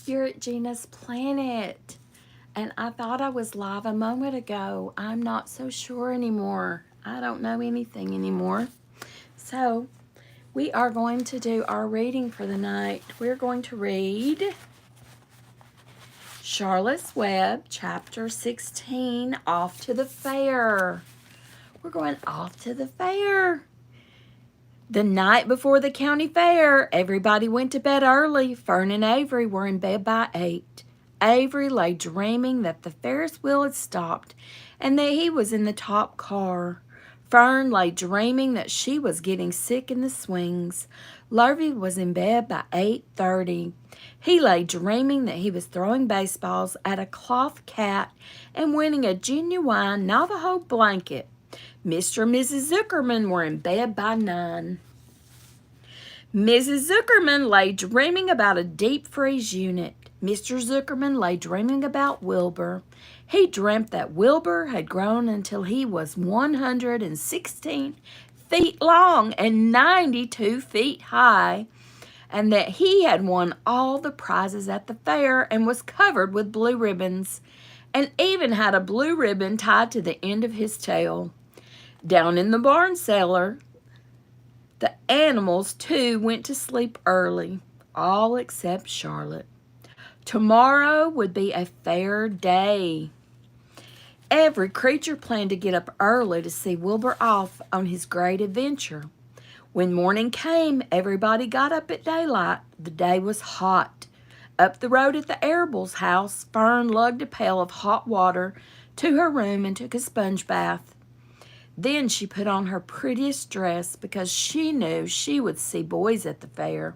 You're at Gina's Planet. And I thought I was live a moment ago. I'm not so sure anymore. I don't know anything anymore. So, we are going to do our reading for the night. We're going to read Charlotte's Web, Chapter 16, Off to the Fair. We're going off to the fair. The night before the county fair, everybody went to bed early. Fern and Avery were in bed by 8. Avery lay dreaming that the Ferris wheel had stopped and that he was in the top car. Fern lay dreaming that she was getting sick in the swings. Lurvy was in bed by 8:30. He lay dreaming that he was throwing baseballs at a cloth cat and winning a genuine Navajo blanket. Mr. and Mrs. Zuckerman were in bed by 9. Mrs. Zuckerman lay dreaming about a deep freeze unit. Mr. Zuckerman lay dreaming about Wilbur. He dreamt that Wilbur had grown until he was 116 feet long and 92 feet high, and that he had won all the prizes at the fair and was covered with blue ribbons, and even had a blue ribbon tied to the end of his tail. Down in the barn cellar, the animals, too, went to sleep early, all except Charlotte. Tomorrow would be a fair day. Every creature planned to get up early to see Wilbur off on his great adventure. When morning came, everybody got up at daylight. The day was hot. Up the road at the Arables' house, Fern lugged a pail of hot water to her room and took a sponge bath. Then she put on her prettiest dress because she knew she would see boys at the fair.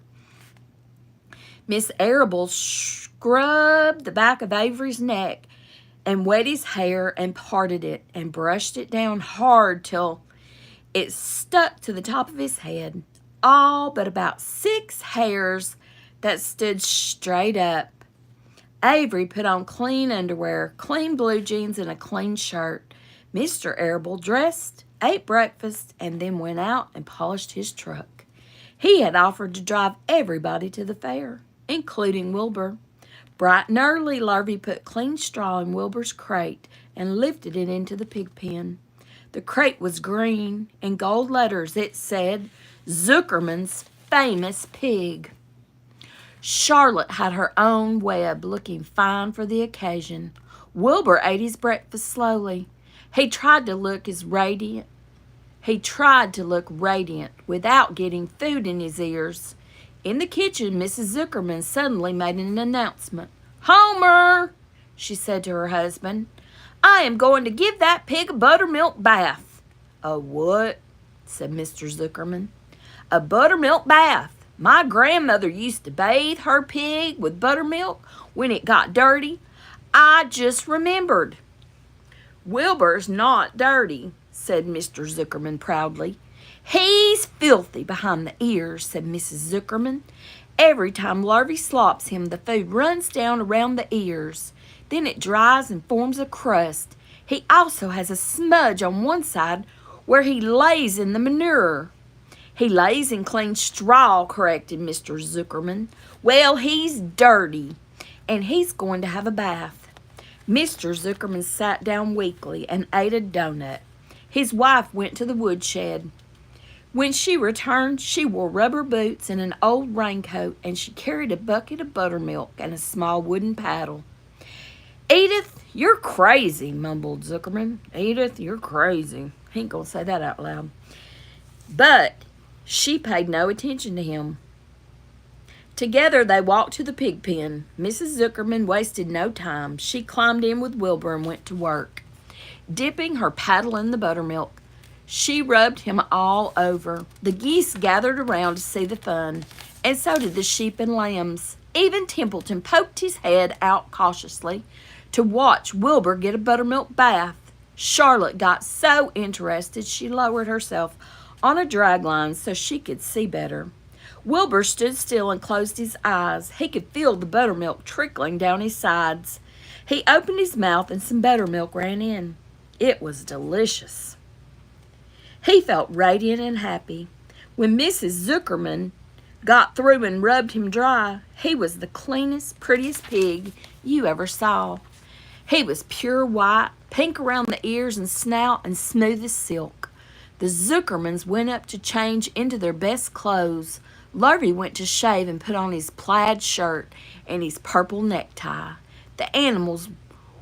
Miss Arable scrubbed the back of Avery's neck and wet his hair and parted it and brushed it down hard till it stuck to the top of his head, all but about 6 hairs that stood straight up. Avery put on clean underwear, clean blue jeans, and a clean shirt. Mr. Arable dressed, ate breakfast, and then went out and polished his truck. He had offered to drive everybody to the fair, including Wilbur. Bright and early, Lurvy put clean straw in Wilbur's crate and lifted it into the pig pen. The crate was green. In gold letters it said, Zuckerman's Famous Pig. Charlotte had her own web, looking fine for the occasion. Wilbur ate his breakfast slowly. He tried to look radiant without getting food in his ears. In the kitchen, Mrs. Zuckerman suddenly made an announcement. Homer, she said to her husband, I am going to give that pig a buttermilk bath. A what? Said Mr. Zuckerman. A buttermilk bath. My grandmother used to bathe her pig with buttermilk when it got dirty. I just remembered. Wilbur's not dirty, said Mr. Zuckerman proudly. He's filthy behind the ears, said Mrs. Zuckerman. Every time Lurvy slops him, the food runs down around the ears. Then it dries and forms a crust. He also has a smudge on one side where he lays in the manure. He lays in clean straw, corrected Mr. Zuckerman. Well, he's dirty, and he's going to have a bath. Mr. Zuckerman sat down weakly and ate a donut. His wife went to the woodshed. When she returned, she wore rubber boots and an old raincoat, and she carried a bucket of buttermilk and a small wooden paddle. Edith, you're crazy, mumbled Zuckerman. Edith, you're crazy. He ain't gonna say that out loud. But she paid no attention to him. Together they walked to the pig pen. Mrs. Zuckerman wasted no time. She climbed in with Wilbur and went to work. Dipping her paddle in the buttermilk, she rubbed him all over. The geese gathered around to see the fun, and so did the sheep and lambs. Even Templeton poked his head out cautiously to watch Wilbur get a buttermilk bath. Charlotte got so interested she lowered herself on a drag line so she could see better. Wilbur stood still and closed his eyes. He could feel the buttermilk trickling down his sides. He opened his mouth and some buttermilk ran in. It was delicious. He felt radiant and happy. When Mrs. Zuckerman got through and rubbed him dry, he was the cleanest, prettiest pig you ever saw. He was pure white, pink around the ears and snout, and smooth as silk. The Zuckermans went up to change into their best clothes. Lurvy went to shave and put on his plaid shirt and his purple necktie. The animals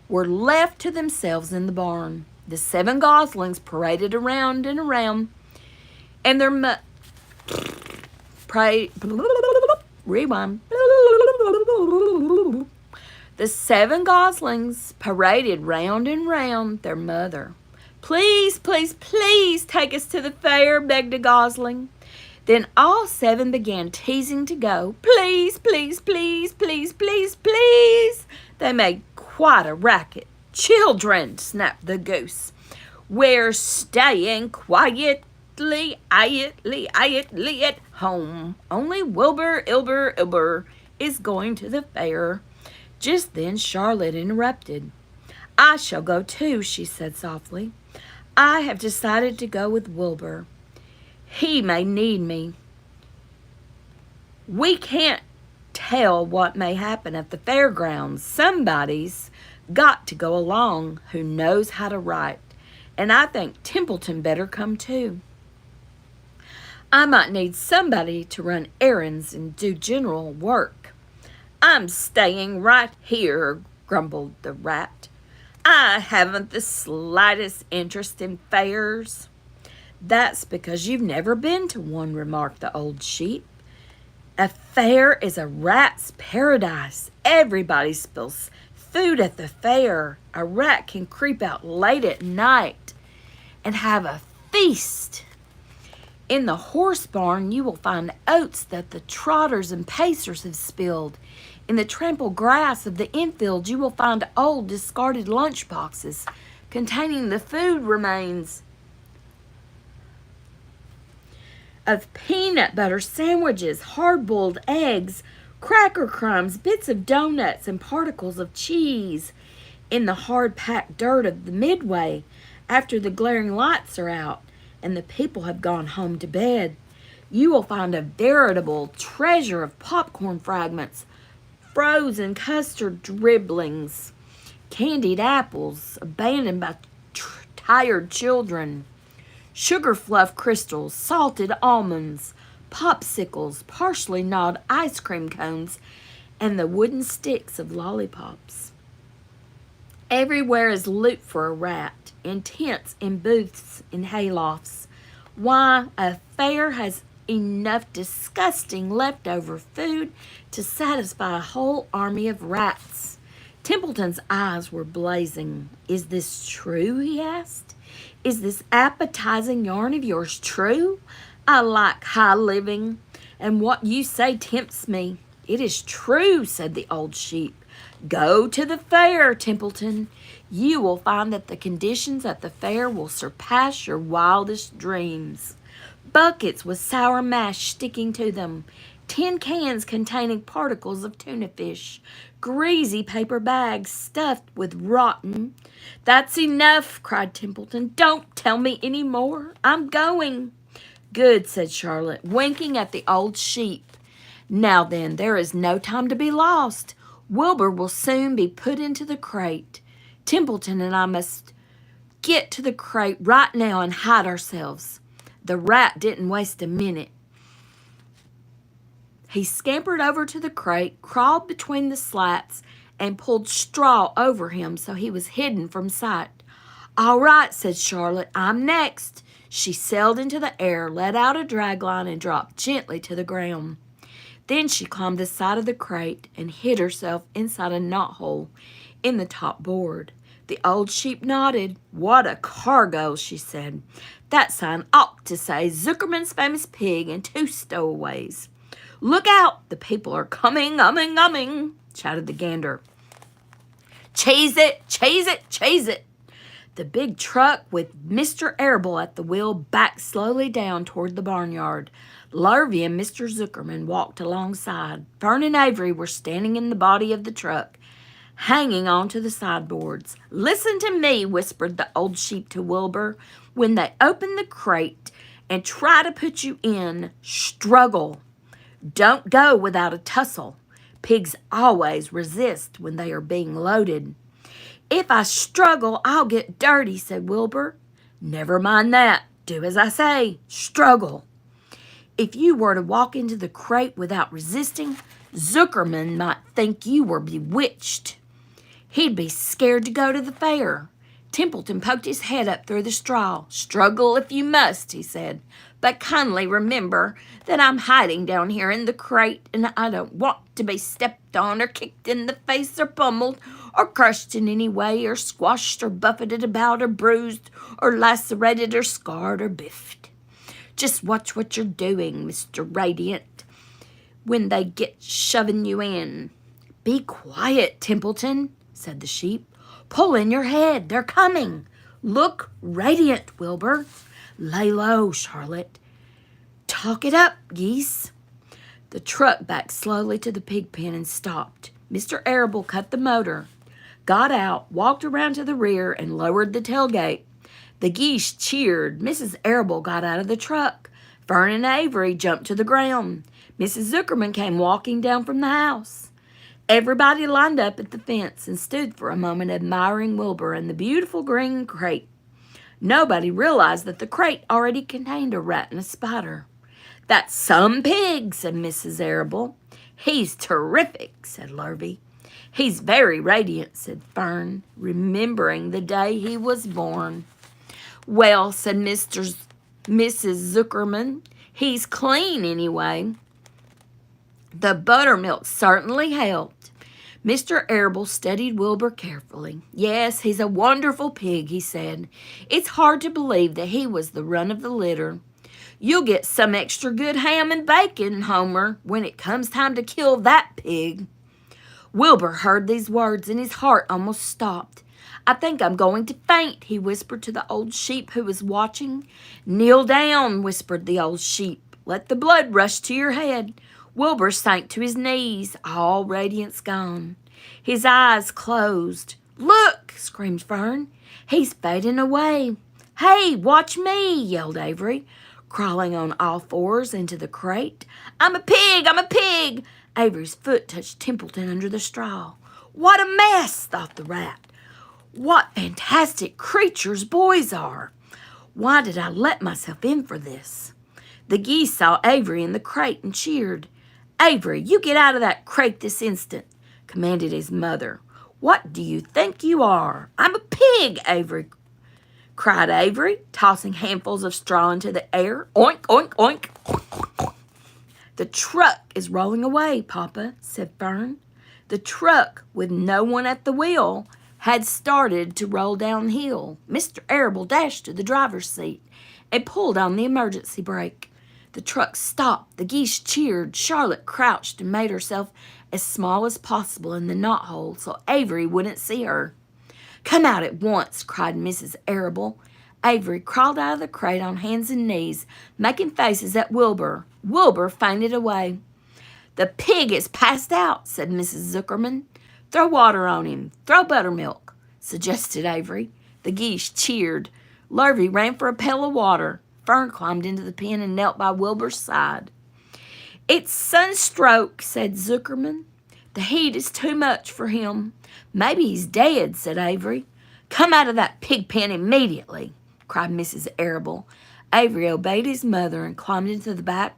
were left to themselves in the barn. The 7 goslings paraded around and around, and their rewind. The 7 goslings paraded round and round their mother. Please, please, please take us to the fair, begged a gosling. Then all 7 began teasing to go. Please, please, please, please, please, please. They made quite a racket. Children, snapped the goose, we're staying quietly at home. Only Wilbur is going to the fair. Just then Charlotte interrupted. I shall go too, she said softly. I have decided to go with Wilbur. He may need me. We can't tell what may happen at the fairgrounds. Somebody's got to go along who knows how to write, and I think Templeton better come too. I might need somebody to run errands and do general work. I'm staying right here, grumbled the rat. I haven't the slightest interest in fairs. That's because you've never been to one, remarked the old sheep. A fair is a rat's paradise. Everybody spills food at the fair. A rat can creep out late at night and have a feast. In the horse barn, you will find oats that the trotters and pacers have spilled. In the trampled grass of the infield, you will find old discarded lunch boxes containing the food remains of peanut butter sandwiches, hard-boiled eggs, cracker crumbs, bits of donuts, and particles of cheese. In the hard-packed dirt of the midway, after the glaring lights are out and the people have gone home to bed, you will find a veritable treasure of popcorn fragments, frozen custard dribblings, candied apples abandoned by tired children, sugar fluff crystals, salted almonds, popsicles, partially gnawed ice cream cones, and the wooden sticks of lollipops. Everywhere is loot for a rat, in tents, in booths, in haylofts. Why, a fair has enough disgusting leftover food to satisfy a whole army of rats. Templeton's eyes were blazing. Is this true? He asked. Is this appetizing yarn of yours true? I like high living, and what you say tempts me. It is true, said the old sheep. Go to the fair, Templeton. You will find that the conditions at the fair will surpass your wildest dreams. Buckets with sour mash sticking to them, tin cans containing particles of tuna fish, greasy paper bags stuffed with rotten. That's enough, cried Templeton. Don't tell me any more. I'm going. Good, said Charlotte, winking at the old sheep. Now then, there is no time to be lost. Wilbur will soon be put into the crate. Templeton and I must get to the crate right now and hide ourselves. The rat didn't waste a minute. He scampered over to the crate, crawled between the slats, and pulled straw over him so he was hidden from sight. All right, said Charlotte, I'm next. She sailed into the air, let out a dragline, and dropped gently to the ground. Then she climbed the side of the crate and hid herself inside a knothole in the top board. The old sheep nodded. What a cargo, she said. That sign ought to say Zuckerman's Famous Pig and 2 stowaways. Look out, the people are coming, shouted the gander. Chase it, chase it, chase it. The big truck with Mr. Arable at the wheel backed slowly down toward the barnyard. Lurvy and Mr. Zuckerman walked alongside. Fern and Avery were standing in the body of the truck, hanging on to the sideboards. Listen to me, whispered the old sheep to Wilbur. When they open the crate and try to put you in, struggle. Don't go without a tussle. Pigs always resist when they are being loaded. If I struggle, I'll get dirty, said Wilbur. Never mind that. Do as I say. Struggle. If you were to walk into the crate without resisting, Zuckerman might think you were bewitched. He'd be scared to go to the fair. Templeton poked his head up through the straw. Struggle if you must, he said, but kindly remember that I'm hiding down here in the crate, and I don't want to be stepped on or kicked in the face or pummeled or crushed in any way or squashed or buffeted about or bruised or lacerated or scarred or biffed. Just watch what you're doing, Mr. Radiant, when they get shoving you in. Be quiet, Templeton, said the sheep. Pull in your head. They're coming. Look radiant, Wilbur. Lay low, Charlotte. Talk it up, geese. The truck backed slowly to the pig pen and stopped. Mr. Arable cut the motor, got out, walked around to the rear, and lowered the tailgate. The geese cheered. Mrs. Arable got out of the truck. Fern and Avery jumped to the ground. Mrs. Zuckerman came walking down from the house. Everybody lined up at the fence and stood for a moment admiring Wilbur and the beautiful green crate. Nobody realized that the crate already contained a rat and a spider. That's some pig, said Mrs. Arable. He's terrific, said Lurvy. He's very radiant, said Fern, remembering the day he was born. Well, said Mrs. Zuckerman, he's clean anyway. The buttermilk certainly helped. Mr. Arable studied Wilbur carefully. Yes, he's a wonderful pig, he said. It's hard to believe that he was the run of the litter. You'll get some extra good ham and bacon, Homer, when it comes time to kill that pig. Wilbur heard these words and his heart almost stopped. I think I'm going to faint, he whispered to the old sheep who was watching. Kneel down, whispered the old sheep. Let the blood rush to your head. Wilbur sank to his knees, all radiance gone. His eyes closed. Look, screamed Fern. He's fading away. Hey, watch me, yelled Avery, crawling on all fours into the crate. I'm a pig, I'm a pig. Avery's foot touched Templeton under the straw. What a mess, thought the rat. What fantastic creatures boys are. Why did I let myself in for this? The geese saw Avery in the crate and cheered. Avery, you get out of that crate this instant, commanded his mother. What do you think you are? I'm a pig, Avery, cried Avery, tossing handfuls of straw into the air. Oink, oink, oink. The truck is rolling away, Papa, said Fern. The truck, with no one at the wheel, had started to roll downhill. Mr. Arable dashed to the driver's seat and pulled on the emergency brake. The truck stopped. The geese cheered. Charlotte crouched and made herself as small as possible in the knothole so Avery wouldn't see her. Come out at once, cried Mrs. Arable. Avery crawled out of the crate on hands and knees, making faces at Wilbur. Wilbur fainted away. The pig is passed out, said Mrs. Zuckerman. Throw water on him. Throw buttermilk, suggested Avery. The geese cheered. Lurvy ran for a pail of water. Fern climbed into the pen and knelt by Wilbur's side. It's sunstroke, said Zuckerman. The heat is too much for him. Maybe he's dead, said Avery. Come out of that pig pen immediately, cried Mrs. Arable. Avery obeyed his mother and climbed into the back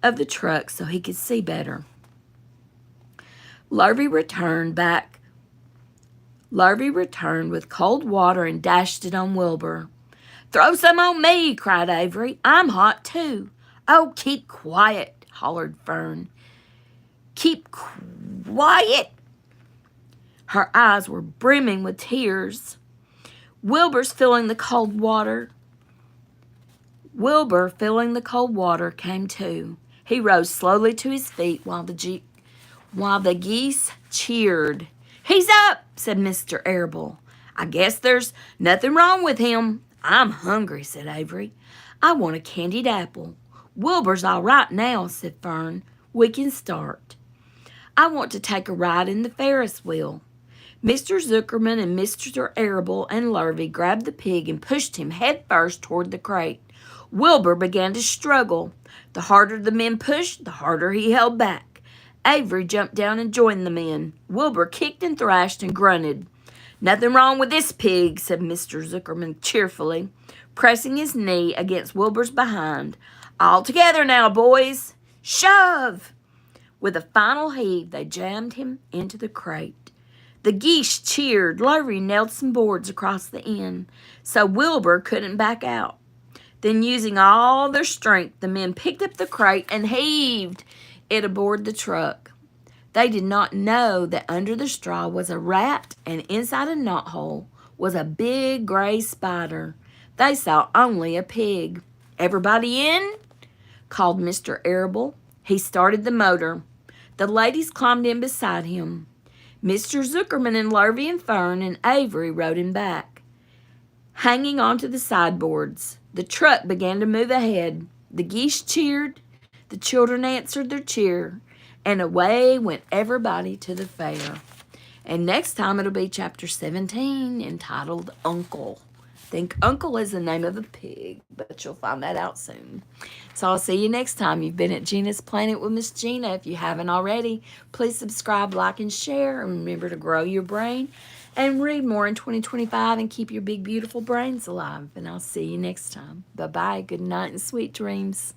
of the truck so he could see better. Lurvy returned with cold water and dashed it on Wilbur. Throw some on me, cried Avery. I'm hot too. Oh, keep quiet, hollered Fern. Keep quiet. Her eyes were brimming with tears. Wilbur, feeling the cold water, came too. He rose slowly to his feet while the geese cheered. He's up, said Mr. Arable. I guess there's nothing wrong with him. I'm hungry, said Avery. I want a candied apple. Wilbur's all right now, said Fern. We can start. I want to take a ride in the Ferris wheel. Mr. Zuckerman and Mr. Arable and Lurvy grabbed the pig and pushed him head first toward the crate. Wilbur began to struggle. The harder the men pushed, the harder he held back. Avery jumped down and joined the men. Wilbur kicked and thrashed and grunted. "Nothing wrong with this pig," said Mr. Zuckerman cheerfully, pressing his knee against Wilbur's behind. "All together now, boys. Shove!" With a final heave, they jammed him into the crate. The geese cheered. Lurvy nailed some boards across the end, so Wilbur couldn't back out. Then, using all their strength, the men picked up the crate and heaved it aboard the truck. They did not know that under the straw was a rat, and inside a knothole was a big gray spider. They saw only a pig. "Everybody in?" called Mr. Arable. He started the motor. The ladies climbed in beside him. Mr. Zuckerman and Lurvy and Fern and Avery rode him back, hanging onto the sideboards. The truck began to move ahead. The geese cheered. The children answered their cheer. And away went everybody to the fair. And next time it'll be chapter 17, entitled Uncle. I think Uncle is the name of a pig, but you'll find that out soon. So I'll see you next time. You've been at Gina's Planet with Miss Gina. If you haven't already, please subscribe, like, and share. And remember to grow your brain and read more in 2025 and keep your big, beautiful brains alive. And I'll see you next time. Bye-bye. Good night and sweet dreams.